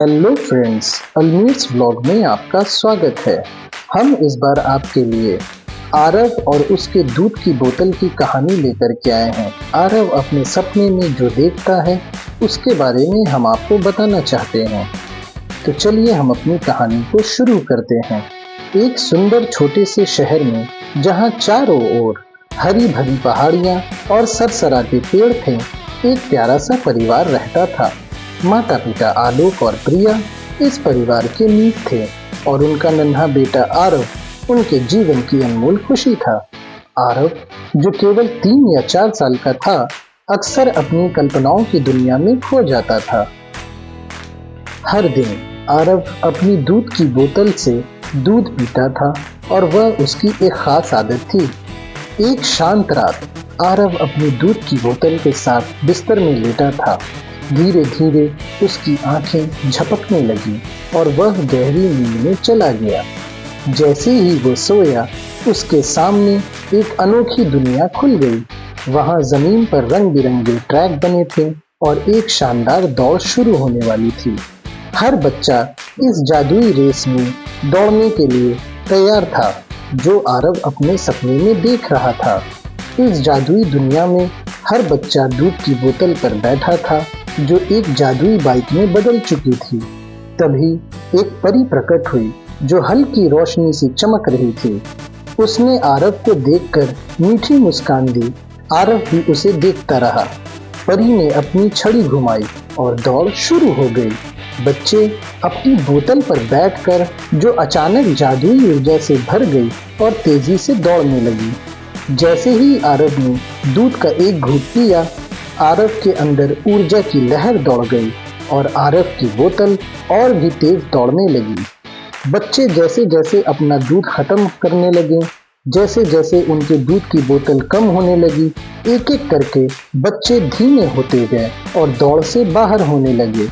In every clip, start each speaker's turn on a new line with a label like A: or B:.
A: Hello friends, अलमीर्स vlog में आपका स्वागत है। हम इस बार आपके लिए आरव और उसके दूध की बोतल की कहानी लेकर के आए हैं। आरव अपने सपने में जो देखता है उसके बारे में हम आपको बताना चाहते हैं। तो चलिए हम अपनी कहानी को शुरू करते हैं। एक सुंदर छोटे से शहर में जहाँ चारों ओर हरी भरी पहाड़ियाँ और सरसराते पेड़ थे, एक प्यारा सा परिवार रहता था। माता पिता आलोक और प्रिया इस परिवार के नींव थे और उनका नन्हा बेटा आरव उनके जीवन की अनमोल खुशी था। आरव, जो केवल 3 या 4 साल का था, अक्सर अपनी कल्पनाओं की दुनिया में खो जाता था। हर दिन आरव अपनी दूध की बोतल से दूध पीता था और वह उसकी एक खास आदत थी। एक शांत रात आरव अपनी दूध की बोतल के साथ बिस्तर में लेटा था। धीरे धीरे उसकी आंखें झपकने लगी और वह गहरी नींद में चला गया। जैसे ही वो सोया, उसके सामने एक अनोखी दुनिया खुल गई। वहां जमीन पर रंग बिरंगे ट्रैक बने थे और एक शानदार दौड़ शुरू होने वाली थी। हर बच्चा इस जादुई रेस में दौड़ने के लिए तैयार था, जो आरव अपने सपने में देख रहा था। इस जादुई दुनिया में हर बच्चा दूध की बोतल पर बैठा था, जो एक जादुई बाइक में बदल चुकी थी। तभी एक परी प्रकट हुई, जो हल्की रोशनी से चमक रही थी। उसने आरव को देखकर मीठी मुस्कान दी। आरव भी उसे देखता रहा। परी ने अपनी छड़ी घुमाई और दौड़ शुरू हो गई। बच्चे अपनी बोतल पर बैठकर, जो अचानक जादुई ऊर्जा से भर गई और तेजी से दौड़ने लगी। जैसे ही आरव ने दूध का एक घूंट पिया, आरव के अंदर ऊर्जा की लहर दौड़ गई और आरव की बोतल और भी तेज दौड़ने लगी। बच्चे जैसे जैसे अपना दूध खत्म करने लगे, जैसे जैसे उनके दूध की बोतल कम होने लगी, एक एक करके बच्चे धीमे होते गए और दौड़ से बाहर होने लगे।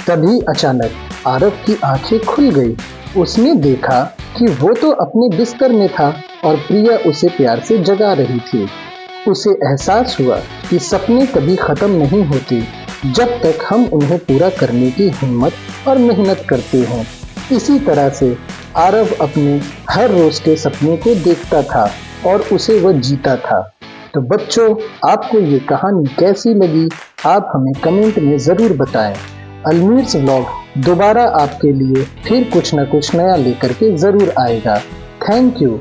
A: तभी अचानक आरव की आंखें खुल गई। उसने देखा कि वो तो अपने बिस्तर में था और प्रिया उसे प्यार से जगा रही थी। उसे एहसास हुआ कि सपने कभी खत्म नहीं होते जब तक हम उन्हें पूरा करने की हिम्मत और मेहनत करते हैं। इसी तरह से आरव अपने हर रोज के सपने को देखता था और उसे वह जीता था। तो बच्चों, आपको ये कहानी कैसी लगी, आप हमें कमेंट में ज़रूर बताएं। अलमीर्स व्लॉग दोबारा आपके लिए फिर कुछ न कुछ नया लेकर के ज़रूर आएगा। Thank you.